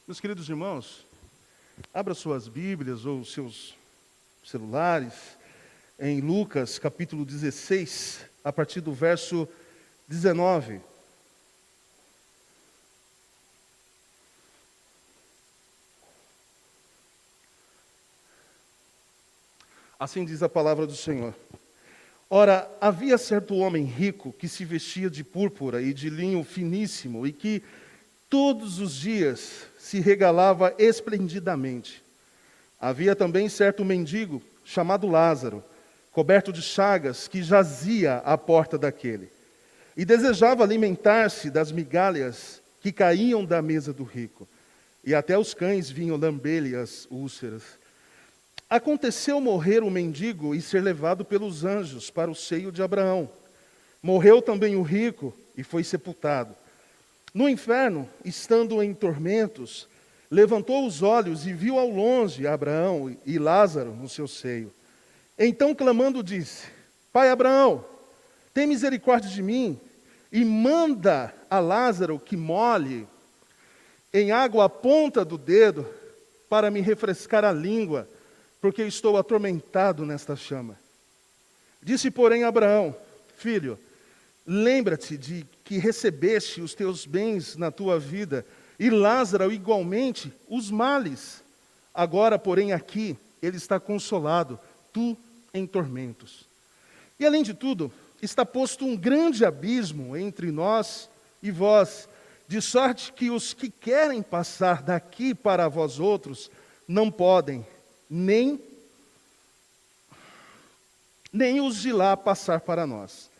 Meus queridos irmãos, abra suas Bíblias ou seus celulares em Lucas capítulo 16, a partir do verso 19. Assim diz a palavra do Senhor. Ora, havia certo homem rico que se vestia de púrpura e de linho finíssimo e que todos os dias se regalava esplendidamente. Havia também certo mendigo, chamado Lázaro, coberto de chagas, que jazia à porta daquele, e desejava alimentar-se das migalhas que caíam da mesa do rico, e até os cães vinham lamber-lhe as úlceras. Aconteceu morrer o mendigo e ser levado pelos anjos para o seio de Abraão. Morreu também o rico e foi sepultado. No inferno, estando em tormentos, levantou os olhos e viu ao longe Abraão e Lázaro no seu seio. Então, clamando, disse: Pai Abraão, tem misericórdia de mim e manda a Lázaro que molhe em água a ponta do dedo para me refrescar a língua, porque estou atormentado nesta chama. Disse, porém, Abraão: Filho, lembra-te de que recebeste os teus bens na tua vida, e Lázaro igualmente os males. Agora, porém, aqui ele está consolado, tu em tormentos. E além de tudo, está posto um grande abismo entre nós e vós, de sorte que os que querem passar daqui para vós outros não podem, nem os de lá passar para nós.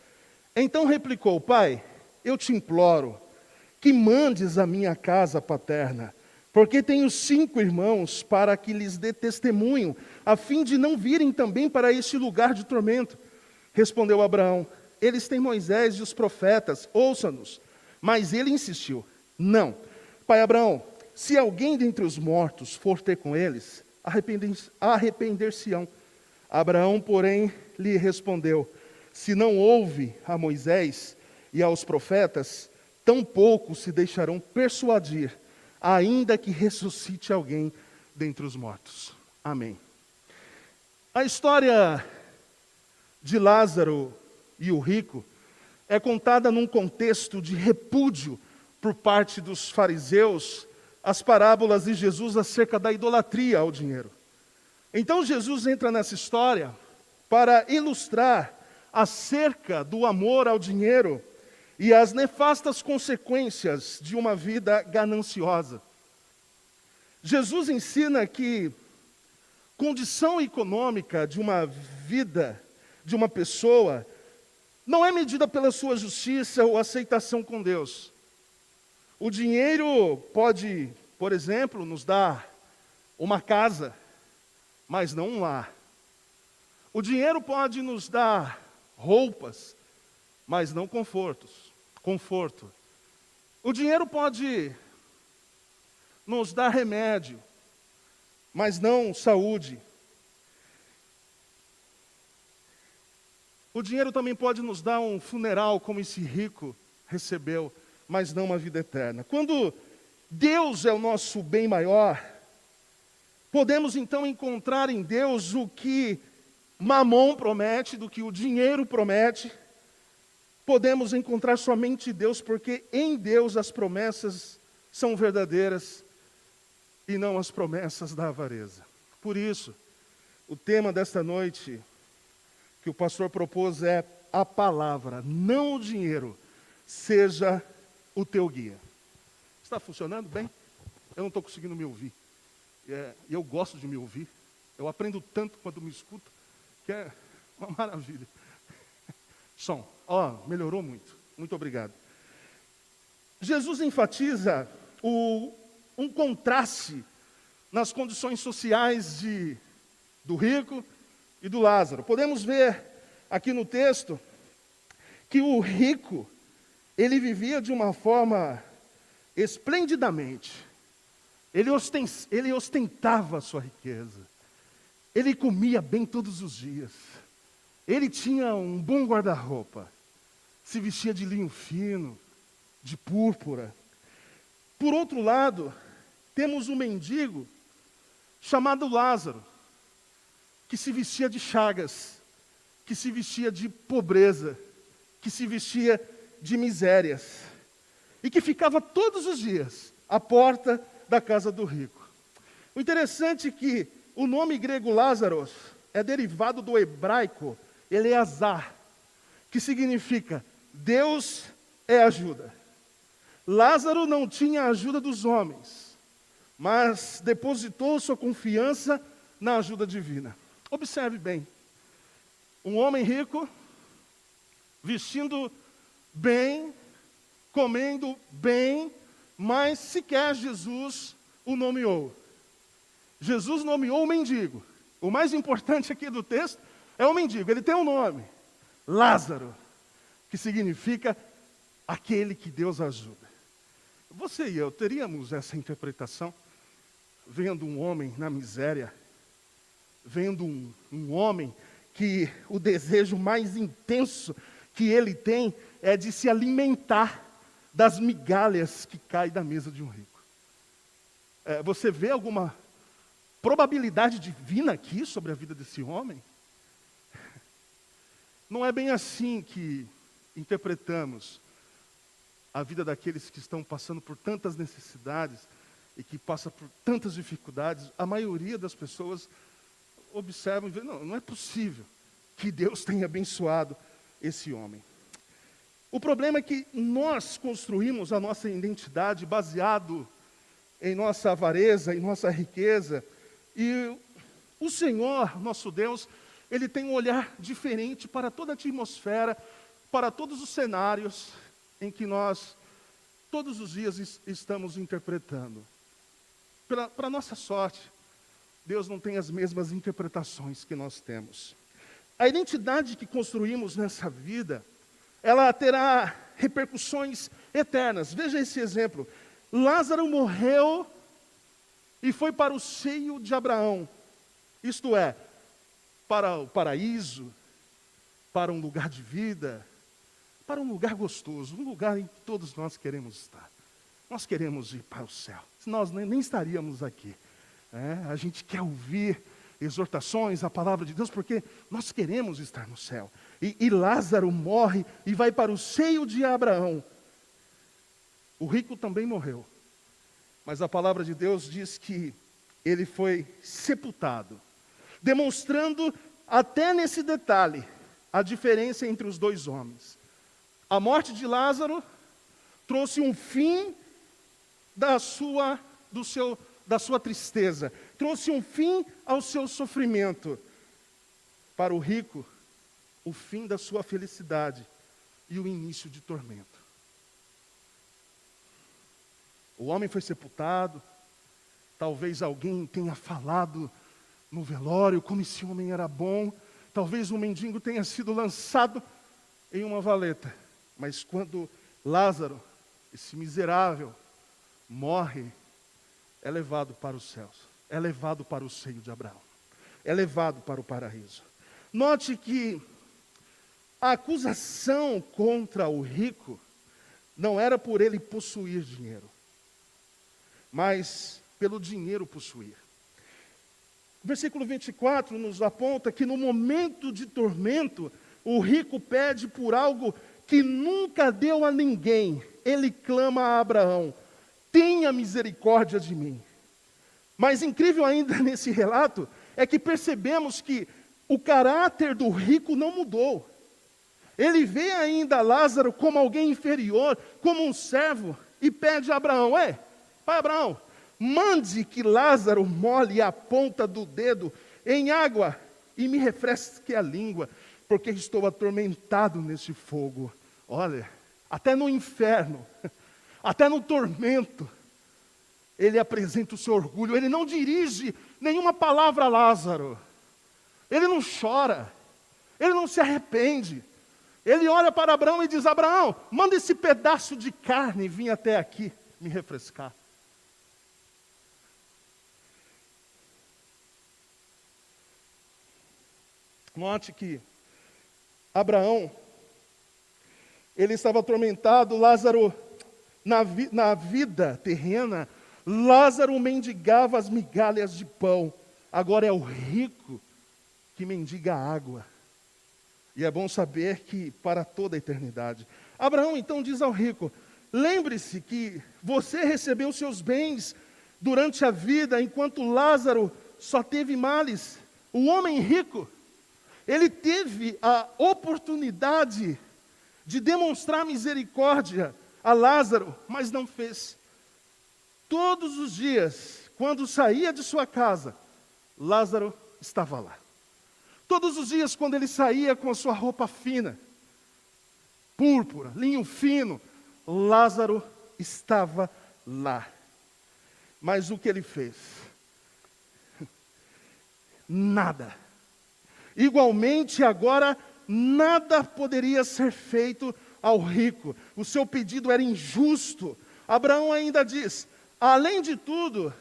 Então replicou: Pai, eu te imploro que mandes a minha casa paterna, porque tenho 5 irmãos, para que lhes dê testemunho, a fim de não virem também para este lugar de tormento. Respondeu Abraão: Eles têm Moisés e os profetas, ouça-nos. Mas ele insistiu: Não, pai Abraão, se alguém dentre os mortos for ter com eles, arrepender-se-ão. Abraão, porém, lhe respondeu: Se não ouve a Moisés e aos profetas, tampouco se deixarão persuadir, ainda que ressuscite alguém dentre os mortos. Amém. A história de Lázaro e o rico é contada num contexto de repúdio por parte dos fariseus às parábolas de Jesus acerca da idolatria ao dinheiro. Então Jesus entra nessa história para ilustrar acerca do amor ao dinheiro e as nefastas consequências de uma vida gananciosa. Jesus ensina que condição econômica de uma vida, de uma pessoa, não é medida pela sua justiça ou aceitação com Deus. O dinheiro pode, por exemplo, nos dar uma casa, mas não um lar. O dinheiro pode nos dar roupas, mas não conforto. O dinheiro pode nos dar remédio, mas não saúde. O dinheiro também pode nos dar um funeral, como esse rico recebeu, mas não uma vida eterna. Quando Deus é o nosso bem maior, podemos então encontrar em Deus o que Mamon promete, do que o dinheiro promete. Podemos encontrar somente Deus, porque em Deus as promessas são verdadeiras e não as promessas da avareza. Por isso, o tema desta noite que o pastor propôs é a palavra, não o dinheiro, seja o teu guia. Está funcionando bem? Eu não estou conseguindo me ouvir. Eu gosto de me ouvir. Eu aprendo tanto quando me escuto, que é uma maravilha. Som. Melhorou muito. Muito obrigado. Jesus enfatiza um contraste nas condições sociais do rico e do Lázaro. Podemos ver aqui no texto que o rico, ele vivia de uma forma esplendidamente. Ele ostentava a sua riqueza. Ele comia bem todos os dias. Ele tinha um bom guarda-roupa. Se vestia de linho fino, de púrpura. Por outro lado, temos um mendigo chamado Lázaro, que se vestia de chagas, que se vestia de pobreza, que se vestia de misérias, e que ficava todos os dias à porta da casa do rico. O interessante é que o nome grego Lázaros é derivado do hebraico Eleazar, que significa Deus é ajuda. Lázaro não tinha a ajuda dos homens, mas depositou sua confiança na ajuda divina. Observe bem, um homem rico, vestindo bem, comendo bem, mas sequer Jesus o nomeou. Jesus nomeou o mendigo. O mais importante aqui do texto é o mendigo, ele tem um nome, Lázaro, que significa aquele que Deus ajuda. Você e eu teríamos essa interpretação, vendo um homem na miséria, vendo um homem que o desejo mais intenso que ele tem é de se alimentar das migalhas que caem da mesa de um rico. Você vê alguma probabilidade divina aqui sobre a vida desse homem? Não é bem assim que interpretamos a vida daqueles que estão passando por tantas necessidades e que passam por tantas dificuldades. A maioria das pessoas observam e vê, não é possível que Deus tenha abençoado esse homem. O problema é que nós construímos a nossa identidade baseado em nossa avareza, em nossa riqueza, e o Senhor, nosso Deus, Ele tem um olhar diferente para toda a atmosfera, para todos os cenários em que nós, todos os dias, estamos interpretando. Para nossa sorte, Deus não tem as mesmas interpretações que nós temos. A identidade que construímos nessa vida, ela terá repercussões eternas. Veja esse exemplo. Lázaro morreu e foi para o seio de Abraão. Isto é, para o paraíso, para um lugar de vida, para um lugar gostoso, um lugar em que todos nós queremos estar. Nós queremos ir para o céu, senão nós nem estaríamos aqui. A gente quer ouvir exortações, a palavra de Deus, porque nós queremos estar no céu. E Lázaro morre e vai para o seio de Abraão. O rico também morreu, mas a palavra de Deus diz que ele foi sepultado, demonstrando até nesse detalhe a diferença entre os dois homens. A morte de Lázaro trouxe um fim da sua tristeza, trouxe um fim ao seu sofrimento. Para o rico, o fim da sua felicidade e o início de tormento. O homem foi sepultado, talvez alguém tenha falado no velório como esse homem era bom, talvez um mendigo tenha sido lançado em uma valeta, mas quando Lázaro, esse miserável, morre, é levado para os céus, é levado para o seio de Abraão, é levado para o paraíso. Note que a acusação contra o rico não era por ele possuir dinheiro, mas pelo dinheiro possuir. O versículo 24 nos aponta que no momento de tormento, o rico pede por algo que nunca deu a ninguém. Ele clama a Abraão: tenha misericórdia de mim. Mas incrível ainda nesse relato é que percebemos que o caráter do rico não mudou. Ele vê ainda Lázaro como alguém inferior, como um servo, e pede a Abraão: pai Abraão, mande que Lázaro molhe a ponta do dedo em água e me refresque a língua, porque estou atormentado nesse fogo. Olha, até no inferno, até no tormento, ele apresenta o seu orgulho. Ele não dirige nenhuma palavra a Lázaro. Ele não chora, ele não se arrepende. Ele olha para Abraão e diz: Abraão, manda esse pedaço de carne vir até aqui me refrescar. Note que Abraão, ele estava atormentado. Lázaro, na vida terrena, Lázaro mendigava as migalhas de pão. Agora é o rico que mendiga água. E é bom saber que para toda a eternidade. Abraão então diz ao rico: lembre-se que você recebeu seus bens durante a vida, enquanto Lázaro só teve males. O homem rico, ele teve a oportunidade de demonstrar misericórdia a Lázaro, mas não fez. Todos os dias, quando saía de sua casa, Lázaro estava lá. Todos os dias, quando ele saía com a sua roupa fina, púrpura, linho fino, Lázaro estava lá. Mas o que ele fez? Nada. Igualmente, agora, nada poderia ser feito ao rico. O seu pedido era injusto. Abraão ainda diz: além de tudo,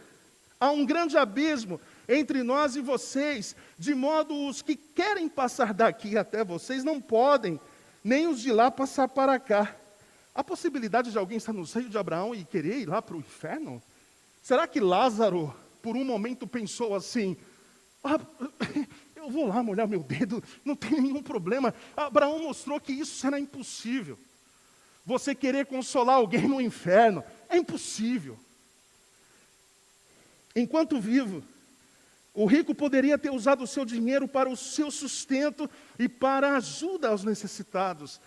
há um grande abismo entre nós e vocês, de modo os que querem passar daqui até vocês não podem, nem os de lá passar para cá. Há possibilidade de alguém estar no seio de Abraão e querer ir lá para o inferno? Será que Lázaro, por um momento, pensou assim: eu vou lá molhar meu dedo, não tem nenhum problema. Abraão mostrou que isso será impossível. Você querer consolar alguém no inferno, é impossível. Enquanto vivo, o rico poderia ter usado o seu dinheiro para o seu sustento e para a ajuda aos necessitados,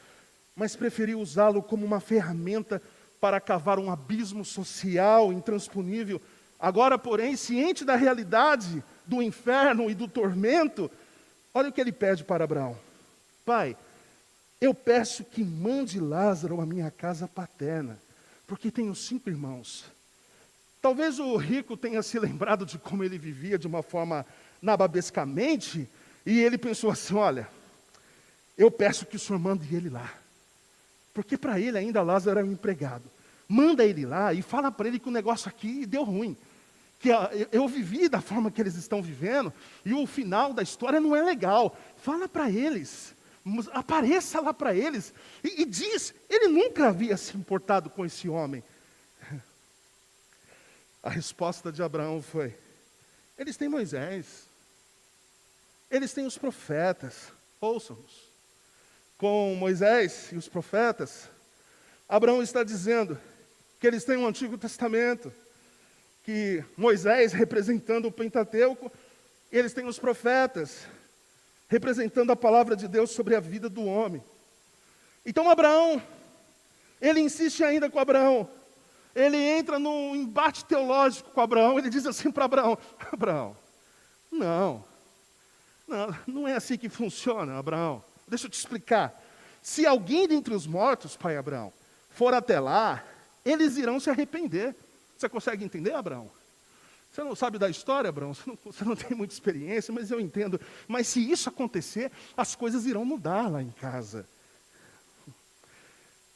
mas preferiu usá-lo como uma ferramenta para cavar um abismo social intransponível. Agora, porém, ciente da realidade do inferno e do tormento, olha o que ele pede para Abraão: pai, eu peço que mande Lázaro à minha casa paterna, porque tenho 5 irmãos. Talvez o rico tenha se lembrado de como ele vivia de uma forma nababescamente, e ele pensou assim: olha, eu peço que o senhor mande ele lá, porque para ele ainda Lázaro era um empregado. Manda ele lá e fala para ele que o negócio aqui deu ruim, que eu vivi da forma que eles estão vivendo, e o final da história não é legal. Fala para eles, apareça lá para eles, e diz, ele nunca havia se importado com esse homem. A resposta de Abraão foi: eles têm Moisés, eles têm os profetas, ouçam-nos. Com Moisés e os profetas, Abraão está dizendo que eles têm um Antigo Testamento, que Moisés representando o Pentateuco, eles têm os profetas, representando a palavra de Deus sobre a vida do homem. Então Abraão, ele insiste ainda com Abraão, ele entra num embate teológico com Abraão, ele diz assim para Abraão: Abraão, não é assim que funciona, Abraão. Deixa eu te explicar. Se alguém dentre os mortos, pai Abraão, for até lá, eles irão se arrepender. Você consegue entender, Abraão? Você não sabe da história, Abraão? Você não tem muita experiência, mas eu entendo. Mas se isso acontecer, as coisas irão mudar lá em casa.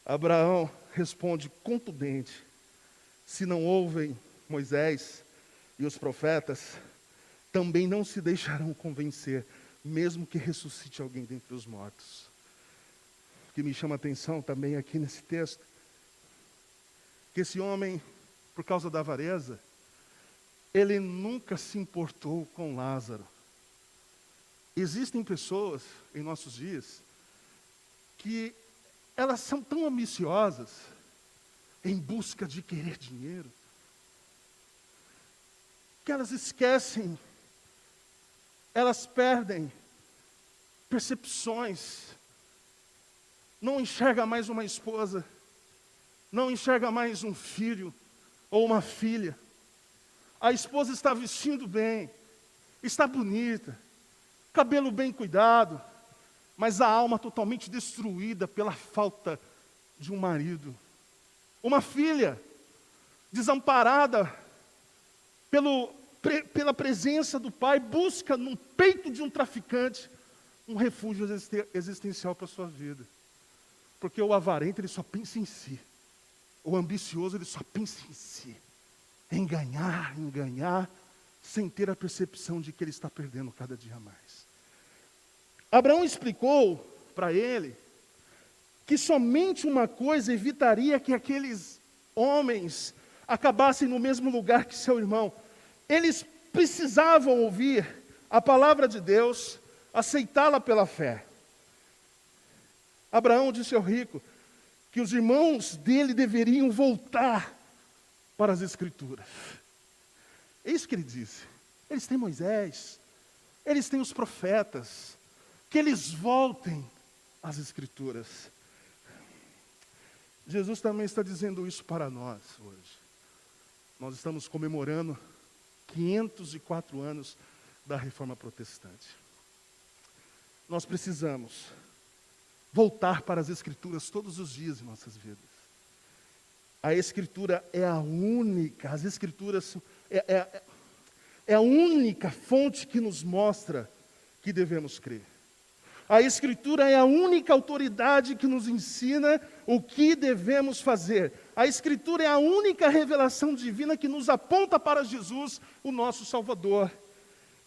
Abraão responde contundente: se não ouvem Moisés e os profetas, também não se deixarão convencer, mesmo que ressuscite alguém dentre os mortos. O que me chama a atenção também aqui nesse texto, que esse homem, por causa da avareza, ele nunca se importou com Lázaro. Existem pessoas em nossos dias que elas são tão ambiciosas em busca de querer dinheiro, que elas esquecem, elas perdem percepções, não enxerga mais uma esposa, não enxerga mais um filho ou uma filha. A esposa está vestindo bem, está bonita, cabelo bem cuidado, mas a alma totalmente destruída pela falta de um marido. Uma filha desamparada pela presença do pai, busca no peito de um traficante um refúgio existencial para a sua vida. Porque o avarento, ele só pensa em si. O ambicioso, ele só pensa em si. Em ganhar, sem ter a percepção de que ele está perdendo cada dia mais. Abraão explicou para ele que somente uma coisa evitaria que aqueles homens acabassem no mesmo lugar que seu irmão. Eles precisavam ouvir a palavra de Deus, aceitá-la pela fé. Abraão disse ao rico que os irmãos dele deveriam voltar para as Escrituras. É isso que ele disse. Eles têm Moisés, eles têm os profetas, que eles voltem às Escrituras. Jesus também está dizendo isso para nós hoje. Nós estamos comemorando 504 anos da Reforma Protestante. Nós precisamos voltar para as Escrituras todos os dias em nossas vidas. A Escritura é a única, as Escrituras é a única fonte que nos mostra que devemos crer. A Escritura é a única autoridade que nos ensina o que devemos fazer. A Escritura é a única revelação divina que nos aponta para Jesus, o nosso Salvador.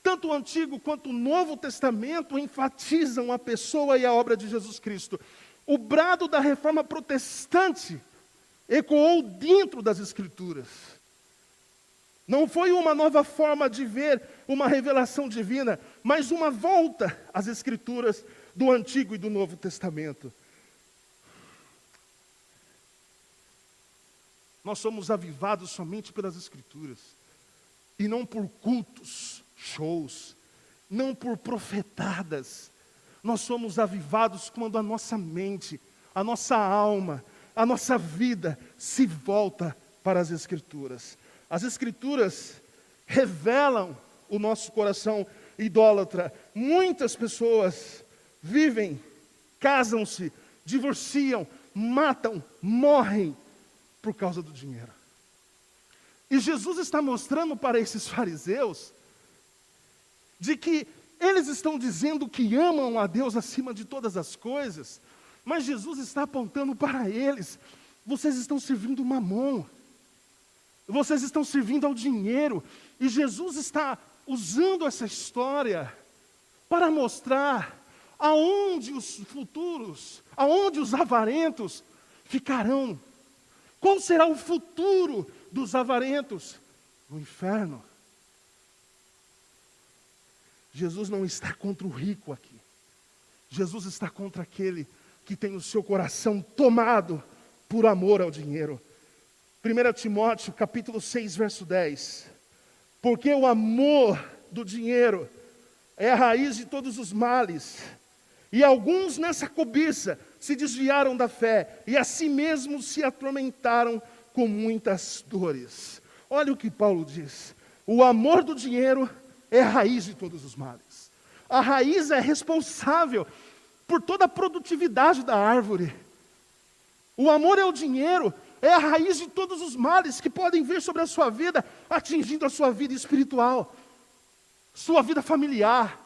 Tanto o Antigo quanto o Novo Testamento enfatizam a pessoa e a obra de Jesus Cristo. O brado da Reforma Protestante ecoou dentro das Escrituras. Não foi uma nova forma de ver uma revelação divina, mas uma volta às Escrituras do Antigo e do Novo Testamento. Nós somos avivados somente pelas Escrituras, e não por cultos, shows, não por profetadas. Nós somos avivados quando a nossa mente, a nossa alma, a nossa vida se volta para as Escrituras. As Escrituras revelam o nosso coração idólatra. Muitas pessoas vivem, casam-se, divorciam, matam, morrem por causa do dinheiro. E Jesus está mostrando para esses fariseus de que eles estão dizendo que amam a Deus acima de todas as coisas, mas Jesus está apontando para eles: vocês estão servindo Mamon, vocês estão servindo ao dinheiro. E Jesus está usando essa história para mostrar aonde os futuros, aonde os avarentos ficarão. Qual será o futuro dos avarentos? No inferno. Jesus não está contra o rico aqui. Jesus está contra aquele que tem o seu coração tomado por amor ao dinheiro. 1 Timóteo, capítulo 6, verso 10. Porque o amor do dinheiro é a raiz de todos os males. E alguns nessa cobiça se desviaram da fé e a si mesmos se atormentaram com muitas dores. Olha o que Paulo diz. O amor do dinheiro é a raiz de todos os males. A raiz é responsável por toda a produtividade da árvore. O amor ao dinheiro é a raiz de todos os males que podem vir sobre a sua vida, atingindo a sua vida espiritual, sua vida familiar.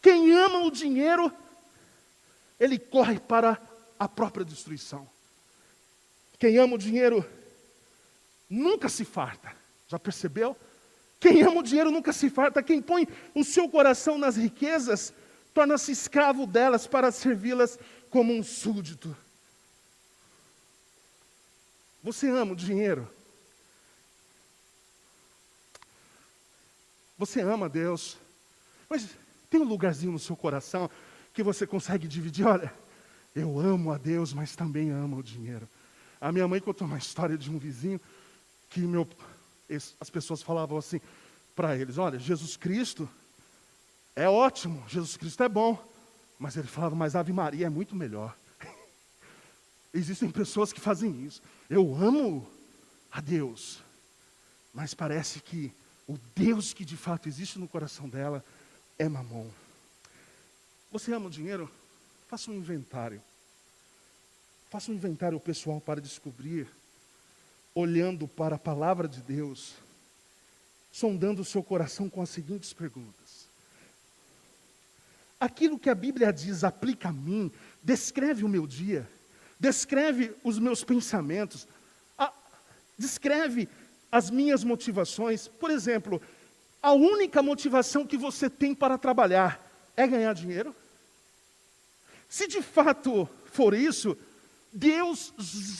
Quem ama o dinheiro, ele corre para a própria destruição. Quem ama o dinheiro nunca se farta. Já percebeu? Quem ama o dinheiro nunca se farta. Quem põe o seu coração nas riquezas, torna-se escravo delas para servi-las como um súdito. Você ama o dinheiro? Você ama Deus? Mas tem um lugarzinho no seu coração que você consegue dividir? Olha, eu amo a Deus, mas também amo o dinheiro. A minha mãe contou uma história de um vizinho que as pessoas falavam assim para eles: olha, Jesus Cristo é ótimo, Jesus Cristo é bom. Mas ele falava: mas Ave Maria é muito melhor. Existem pessoas que fazem isso. Eu amo a Deus, mas parece que o Deus que de fato existe no coração dela é Mamon. Você ama o dinheiro? Faça um inventário. Faça um inventário pessoal para descobrir, olhando para a palavra de Deus, sondando o seu coração com as seguintes perguntas: aquilo que a Bíblia diz aplica a mim? Descreve o meu dia? Descreve os meus pensamentos? Descreve as minhas motivações? Por exemplo, a única motivação que você tem para trabalhar é ganhar dinheiro? Se de fato for isso, Deus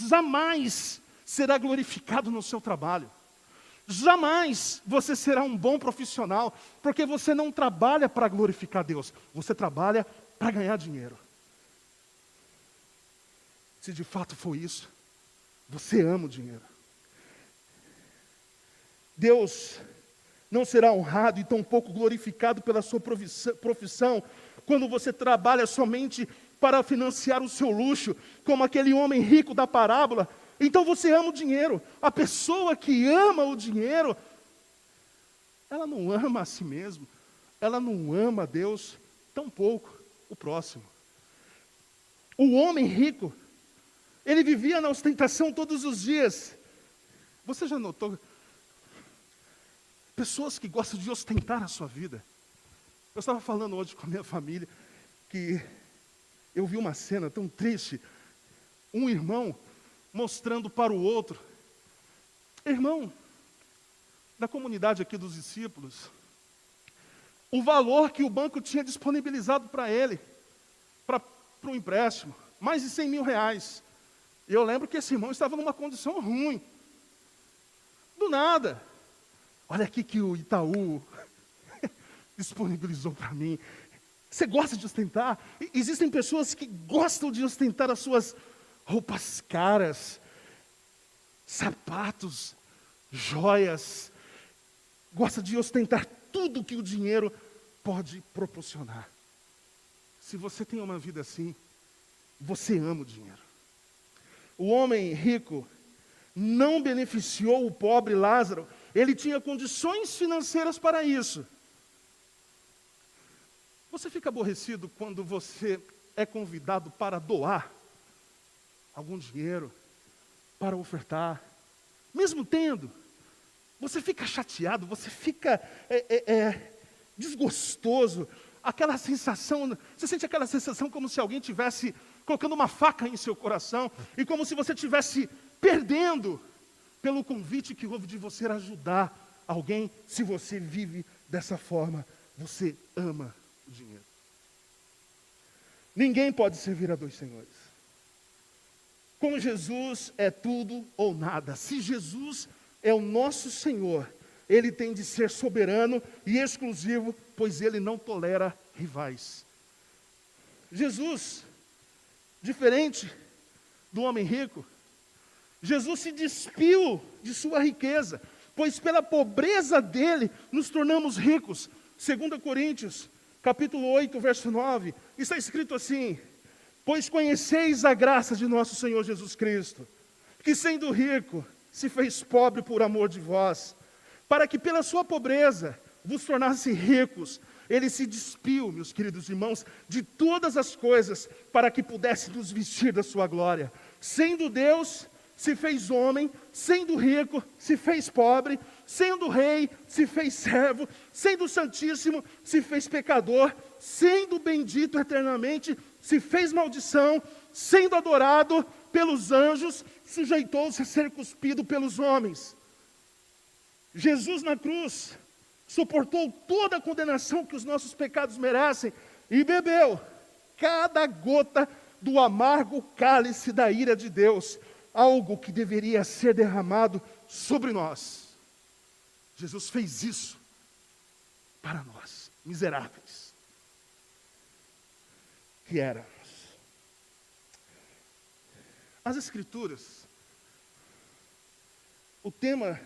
jamais será glorificado no seu trabalho. Jamais você será um bom profissional, porque você não trabalha para glorificar Deus, você trabalha para ganhar dinheiro. Se de fato for isso, você ama o dinheiro. Deus não será honrado e tampouco glorificado pela sua profissão quando você trabalha somente para financiar o seu luxo, como aquele homem rico da parábola. Então você ama o dinheiro. A pessoa que ama o dinheiro, ela não ama a si mesma, ela não ama a Deus, tampouco o próximo. O homem rico, ele vivia na ostentação todos os dias. Você já notou? Pessoas que gostam de ostentar a sua vida. Eu estava falando hoje com a minha família, que eu vi uma cena tão triste. Um irmão mostrando para o outro, irmão, da comunidade aqui dos discípulos, o valor que o banco tinha disponibilizado para ele, para o empréstimo, mais de 100 mil reais. E eu lembro que esse irmão estava numa condição ruim. Do nada, olha aqui que o Itaú disponibilizou para mim. Você gosta de ostentar? Existem pessoas que gostam de ostentar as suas roupas caras, sapatos, joias. Gosta de ostentar tudo que o dinheiro pode proporcionar. Se você tem uma vida assim, você ama o dinheiro. O homem rico não beneficiou o pobre Lázaro. Ele tinha condições financeiras para isso. Você fica aborrecido quando você é convidado para doar algum dinheiro, para ofertar, mesmo tendo, você fica chateado, você fica desgostoso, aquela sensação, você sente aquela sensação como se alguém tivesse colocando uma faca em seu coração, e como se você estivesse perdendo pelo convite que houve de você ajudar alguém. Se você vive dessa forma, você ama o dinheiro. Ninguém pode servir a dois senhores. Com Jesus é tudo ou nada. Se Jesus é o nosso Senhor, Ele tem de ser soberano e exclusivo, pois Ele não tolera rivais. Jesus, diferente do homem rico, Jesus se despiu de sua riqueza, pois pela pobreza dele nos tornamos ricos. 2 Coríntios, capítulo 8, verso 9, está escrito assim: pois conheceis a graça de nosso Senhor Jesus Cristo, que sendo rico, se fez pobre por amor de vós, para que pela sua pobreza vos tornasse ricos. Ele se despiu, meus queridos irmãos, de todas as coisas, para que pudesse nos vestir da sua glória. Sendo Deus, se fez homem, sendo rico, se fez pobre, sendo rei, se fez servo, sendo santíssimo, se fez pecador, sendo bendito eternamente, se fez maldição, sendo adorado pelos anjos, sujeitou-se a ser cuspido pelos homens. Jesus na cruz suportou toda a condenação que os nossos pecados merecem e bebeu cada gota do amargo cálice da ira de Deus, algo que deveria ser derramado sobre nós. Jesus fez isso para nós, miseráveis que éramos. As Escrituras, o tema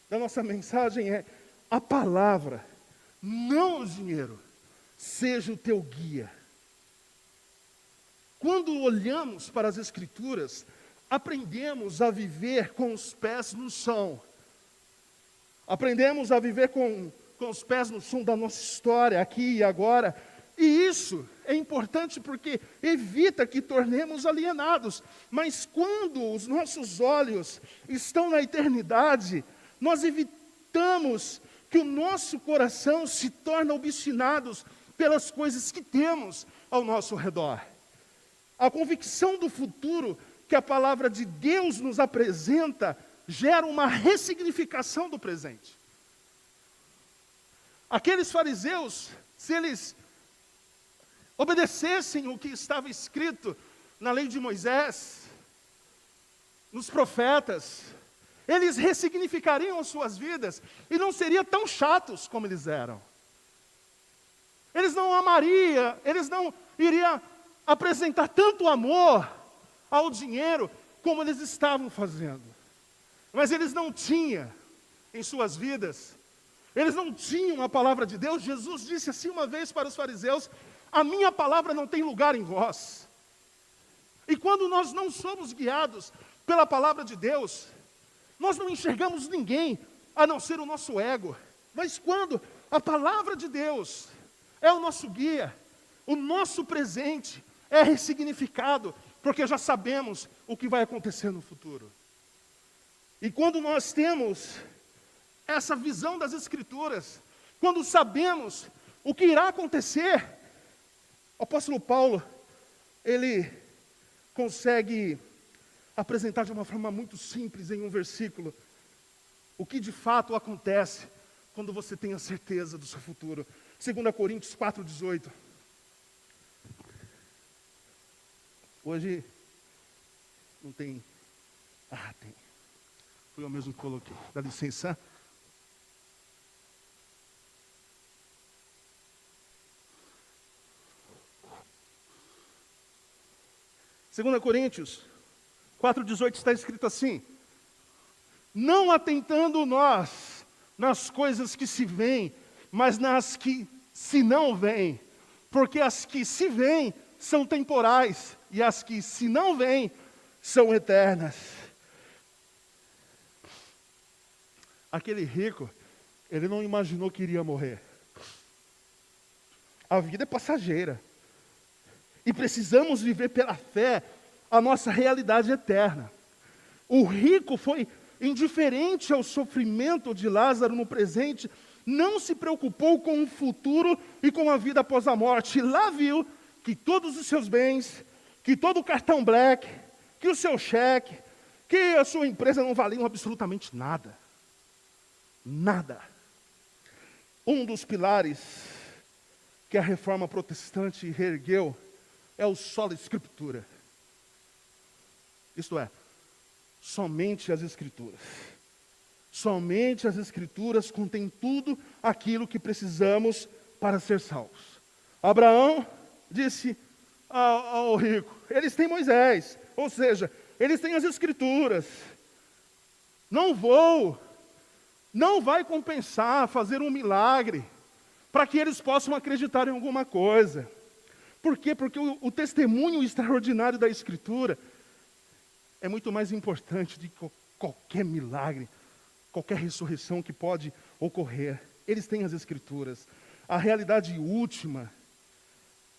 da nossa mensagem é a palavra, não o dinheiro, seja o teu guia. Quando olhamos para as Escrituras, aprendemos a viver com os pés no chão. Aprendemos a viver com os pés no chão da nossa história, aqui e agora. E isso é importante porque evita que tornemos alienados. Mas quando os nossos olhos estão na eternidade, nós evitamos que o nosso coração se torne obstinado pelas coisas que temos ao nosso redor. A convicção do futuro que a palavra de Deus nos apresenta gera uma ressignificação do presente. Aqueles fariseus, se eles obedecessem o que estava escrito na lei de Moisés, nos profetas, Eles ressignificariam as suas vidas e não seriam tão chatos como eles eram. Eles não amariam, eles não iriam apresentar tanto amor ao dinheiro como eles estavam fazendo. Mas eles não tinham em suas vidas, eles não tinham a palavra de Deus. Jesus disse assim uma vez para os fariseus: a minha palavra não tem lugar em vós. E quando nós não somos guiados pela palavra de Deus, nós não enxergamos ninguém a não ser o nosso ego. Mas quando a palavra de Deus é o nosso guia, o nosso presente é ressignificado, porque já sabemos o que vai acontecer no futuro. E quando nós temos essa visão das Escrituras, quando sabemos o que irá acontecer, o apóstolo Paulo, ele consegue apresentar de uma forma muito simples em um versículo o que de fato acontece quando você tem a certeza do seu futuro. 2 Coríntios 4,18. Hoje não tem. Tem. Foi eu mesmo que coloquei. Dá licença. Segunda Coríntios 4,18 está escrito assim: não atentando nós nas coisas que se veem, mas nas que se não veem, porque as que se veem são temporais, e as que se não veem são eternas. Aquele rico, ele não imaginou que iria morrer. A vida é passageira. E precisamos viver pela fé a nossa realidade eterna. O rico foi indiferente ao sofrimento de Lázaro no presente, não se preocupou com o futuro e com a vida após a morte. Lá viu que todos os seus bens, que todo o cartão black, que o seu cheque, que a sua empresa não valiam absolutamente nada. Nada. Um dos pilares que a reforma protestante reergueu é o sola escritura. Isto é, somente as Escrituras. Somente as Escrituras contêm tudo aquilo que precisamos para ser salvos. Abraão disse ao rico: eles têm Moisés, ou seja, eles têm as Escrituras. Não vai compensar fazer um milagre para que eles possam acreditar em alguma coisa. Por quê? Porque o testemunho extraordinário da Escritura é muito mais importante do que qualquer milagre, qualquer ressurreição que pode ocorrer. Eles têm as Escrituras. A realidade última,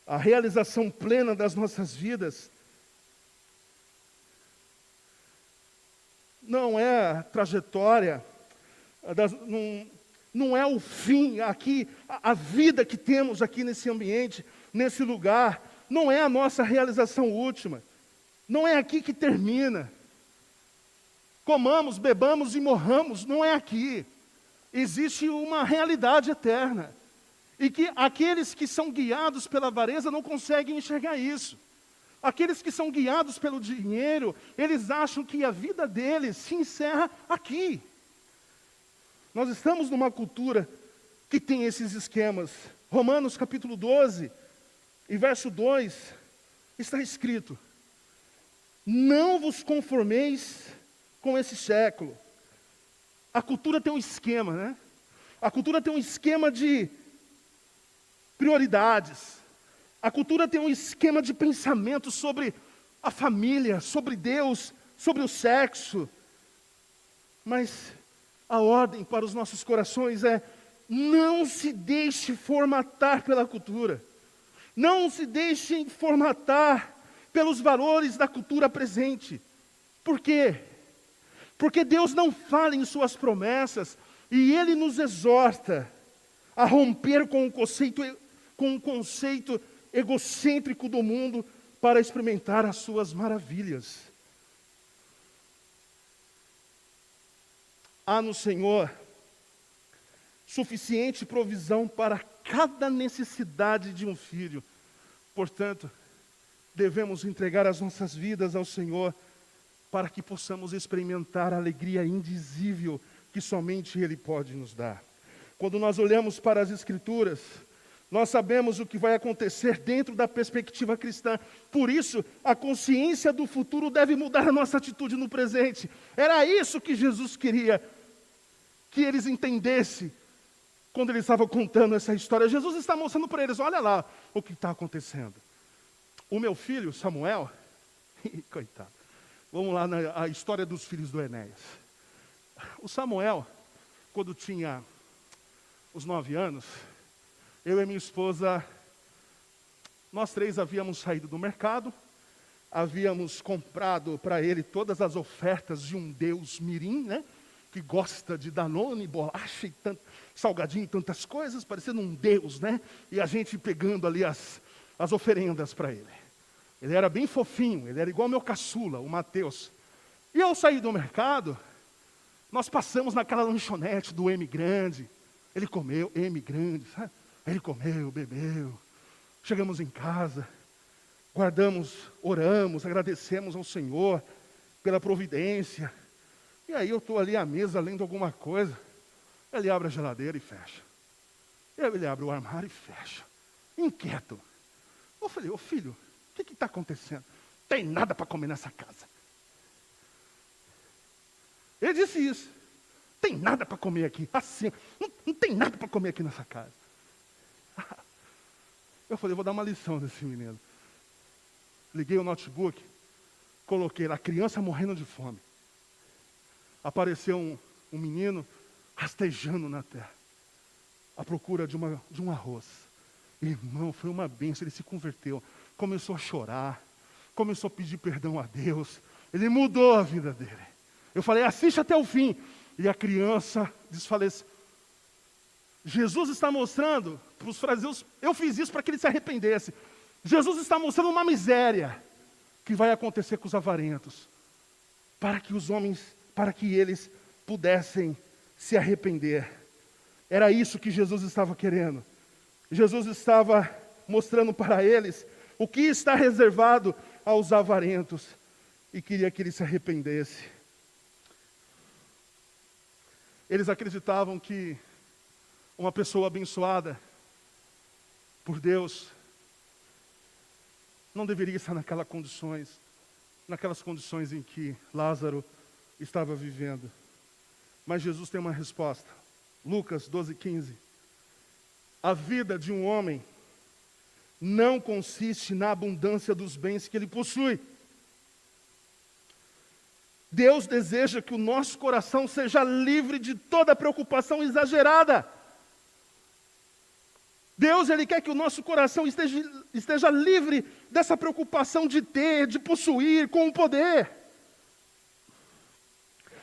a realização plena das nossas vidas, não é a trajetória, não é o fim aqui, a vida que temos aqui nesse ambiente, nesse lugar, não é a nossa realização última. Não é aqui que termina. Comamos, bebamos e morramos, não é aqui. Existe uma realidade eterna. E que aqueles que são guiados pela avareza não conseguem enxergar isso. Aqueles que são guiados pelo dinheiro, eles acham que a vida deles se encerra aqui. Nós estamos numa cultura que tem esses esquemas. Romanos capítulo 12, e verso 2, está escrito: não vos conformeis com esse século. A cultura tem um esquema, né? A cultura tem um esquema de prioridades. A cultura tem um esquema de pensamento sobre a família, sobre Deus, sobre o sexo. Mas a ordem para os nossos corações é: não se deixe formatar pela cultura. Não se deixe formatar pelos valores da cultura presente. Por quê? Porque Deus não fala em suas promessas e Ele nos exorta a romper com o conceito egocêntrico do mundo para experimentar as suas maravilhas. Há no Senhor suficiente provisão para cada necessidade de um filho. Portanto, devemos entregar as nossas vidas ao Senhor para que possamos experimentar a alegria indizível que somente Ele pode nos dar. Quando nós olhamos para as Escrituras, nós sabemos o que vai acontecer dentro da perspectiva cristã. Por isso, a consciência do futuro deve mudar a nossa atitude no presente. Era isso que Jesus queria que eles entendessem quando ele estava contando essa história. Jesus está mostrando para eles, olha lá o que está acontecendo. O meu filho, Samuel, coitado, vamos lá na história dos filhos do Enéas. O Samuel, quando tinha os 9 anos, eu e minha esposa, nós 3 havíamos saído do mercado, havíamos comprado para ele todas as ofertas de um deus mirim, né? Que gosta de Danone, bolacha e tanto, salgadinho e tantas coisas, parecendo um deus, né? E a gente pegando ali as oferendas para ele. Ele era bem fofinho, ele era igual ao meu caçula, o Mateus. E ao sair do mercado, nós passamos naquela lanchonete do M Grande. Ele comeu, M Grande, sabe? Ele comeu, bebeu. Chegamos em casa, guardamos, oramos, agradecemos ao Senhor pela providência. E aí eu estou ali à mesa lendo alguma coisa. Ele abre a geladeira e fecha. Ele abre o armário e fecha. Inquieto. Eu falei, ô filho, o que está acontecendo? Tem nada para comer nessa casa. Ele disse isso. Tem nada para comer aqui. Assim, não tem nada para comer aqui nessa casa. Eu falei, vou dar uma lição desse menino. Liguei o notebook, coloquei lá, criança morrendo de fome. Apareceu um menino rastejando na terra, à procura de um arroz. Irmão, foi uma bênção, ele se converteu, começou a chorar, começou a pedir perdão a Deus, ele mudou a vida dele. Eu falei, assiste até o fim. E a criança desfaleceu. Jesus está mostrando para os fariseus, eu fiz isso para que eles se arrependessem. Jesus está mostrando uma miséria que vai acontecer com os avarentos, para que os homens, para que eles pudessem se arrepender. Era isso que Jesus estava querendo. Jesus estava mostrando para eles o que está reservado aos avarentos e queria que eles se arrependessem. Eles acreditavam que uma pessoa abençoada por Deus não deveria estar naquelas condições em que Lázaro estava vivendo. Mas Jesus tem uma resposta. Lucas 12:15. A vida de um homem não consiste na abundância dos bens que ele possui. Deus deseja que o nosso coração seja livre de toda preocupação exagerada. Deus, Ele quer que o nosso coração esteja livre dessa preocupação de ter, de possuir, com o poder.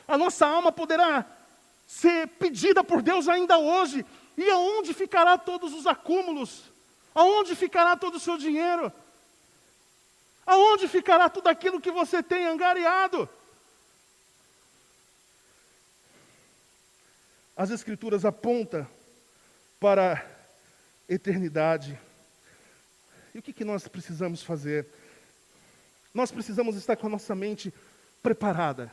A nossa alma poderá ser pedida por Deus ainda hoje. E aonde ficará todos os acúmulos? Aonde ficará todo o seu dinheiro? Aonde ficará tudo aquilo que você tem angariado? As Escrituras apontam para a eternidade. E o que nós precisamos fazer? Nós precisamos estar com a nossa mente preparada.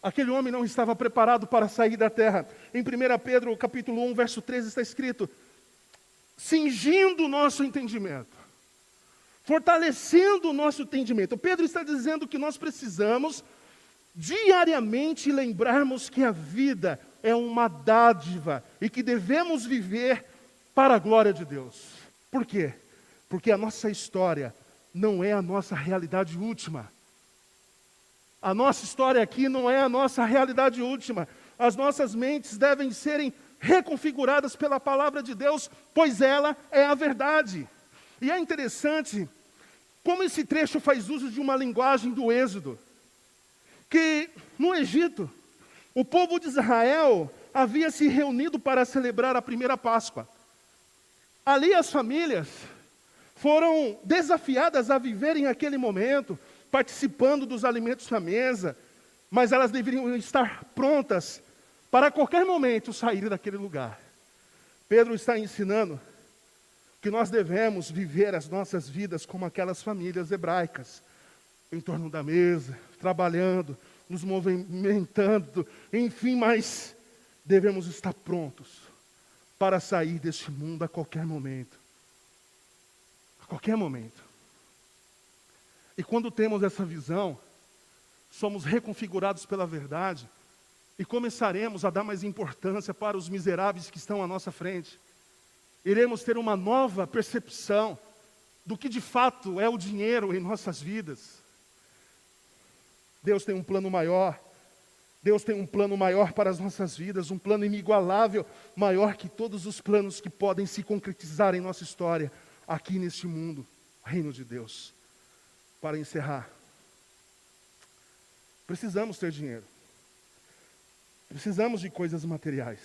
Aquele homem não estava preparado para sair da terra. Em 1 Pedro, capítulo 1, verso 13, está escrito: cingindo o nosso entendimento, fortalecendo o nosso entendimento. Pedro está dizendo que nós precisamos diariamente lembrarmos que a vida é uma dádiva e que devemos viver para a glória de Deus. Por quê? Porque a nossa história não é a nossa realidade última. A nossa história aqui não é a nossa realidade última. As nossas mentes devem serem reconfiguradas pela palavra de Deus, pois ela é a verdade. E é interessante como esse trecho faz uso de uma linguagem do Êxodo, que no Egito, o povo de Israel havia se reunido para celebrar a primeira Páscoa. Ali as famílias foram desafiadas a viverem aquele momento, participando dos alimentos na mesa, mas elas deveriam estar prontas para a qualquer momento sair daquele lugar. Pedro está ensinando que nós devemos viver as nossas vidas como aquelas famílias hebraicas, em torno da mesa, trabalhando, nos movimentando, enfim, mas devemos estar prontos para sair deste mundo a qualquer momento. A qualquer momento. E quando temos essa visão, somos reconfigurados pela verdade e começaremos a dar mais importância para os miseráveis que estão à nossa frente. Iremos ter uma nova percepção do que de fato é o dinheiro em nossas vidas. Deus tem um plano maior. Deus tem um plano maior para as nossas vidas, um plano inigualável, maior que todos os planos que podem se concretizar em nossa história, aqui neste mundo, reino de Deus. Para encerrar, precisamos ter dinheiro, precisamos de coisas materiais,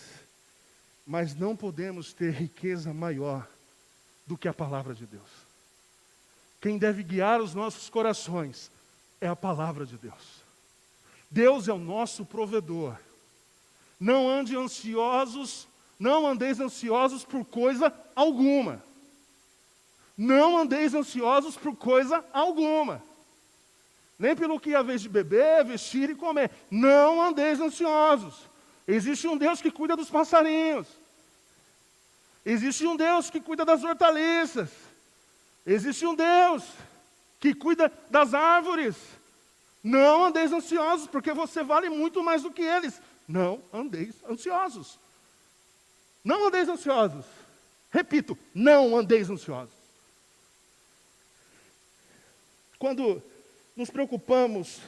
mas não podemos ter riqueza maior do que a palavra de Deus. Quem deve guiar os nossos corações é a palavra de Deus. Deus é o nosso provedor. Não andeis ansiosos por coisa alguma. Não andeis ansiosos por coisa alguma. Nem pelo que é a vez de beber, vestir e comer. Não andeis ansiosos. Existe um Deus que cuida dos passarinhos. Existe um Deus que cuida das hortaliças. Existe um Deus que cuida das árvores. Não andeis ansiosos, porque você vale muito mais do que eles. Não andeis ansiosos. Não andeis ansiosos. Repito, não andeis ansiosos. Quando nos preocupamos,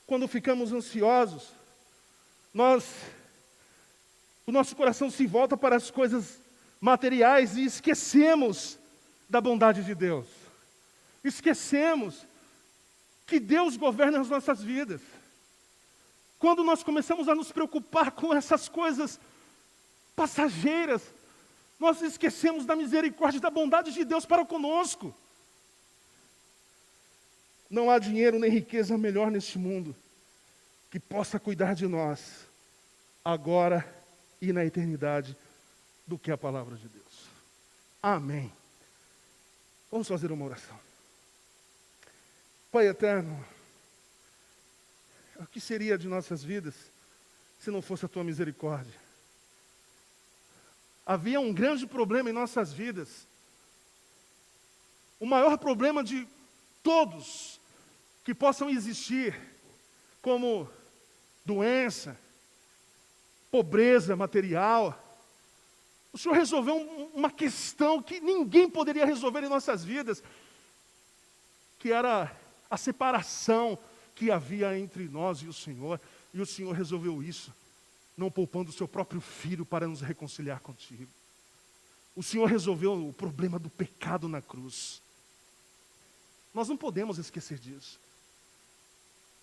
quando ficamos ansiosos, o nosso coração se volta para as coisas materiais e esquecemos da bondade de Deus. Esquecemos que Deus governa as nossas vidas. Quando nós começamos a nos preocupar com essas coisas passageiras, nós esquecemos da misericórdia e da bondade de Deus para conosco. Não há dinheiro nem riqueza melhor neste mundo que possa cuidar de nós, agora e na eternidade, do que a palavra de Deus. Amém. Vamos fazer uma oração. Pai eterno, o que seria de nossas vidas se não fosse a tua misericórdia? Havia um grande problema em nossas vidas. O maior problema de todos que possam existir, como doença, pobreza material. O Senhor resolveu uma questão que ninguém poderia resolver em nossas vidas, que era a separação que havia entre nós e o Senhor. E o Senhor resolveu isso, não poupando o seu próprio Filho para nos reconciliar contigo. O Senhor resolveu o problema do pecado na cruz. Nós não podemos esquecer disso.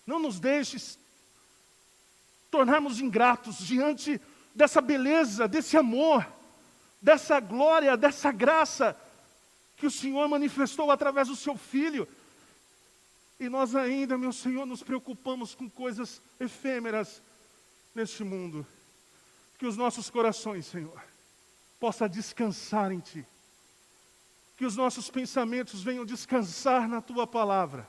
Não nos deixes tornarmos ingratos diante dessa beleza, desse amor, dessa glória, dessa graça que o Senhor manifestou através do seu Filho. E nós ainda, meu Senhor, nos preocupamos com coisas efêmeras neste mundo. Que os nossos corações, Senhor, possam descansar em Ti. Que os nossos pensamentos venham descansar na Tua palavra.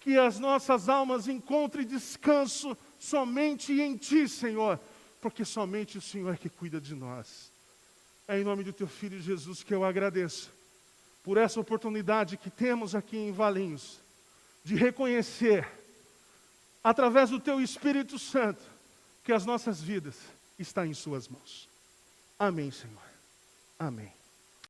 Que as nossas almas encontrem descanso somente em Ti, Senhor, porque somente o Senhor é que cuida de nós. É em nome do Teu Filho Jesus que eu agradeço por essa oportunidade que temos aqui em Valinhos, de reconhecer, através do Teu Espírito Santo, que as nossas vidas estão em Suas mãos. Amém, Senhor. Amém.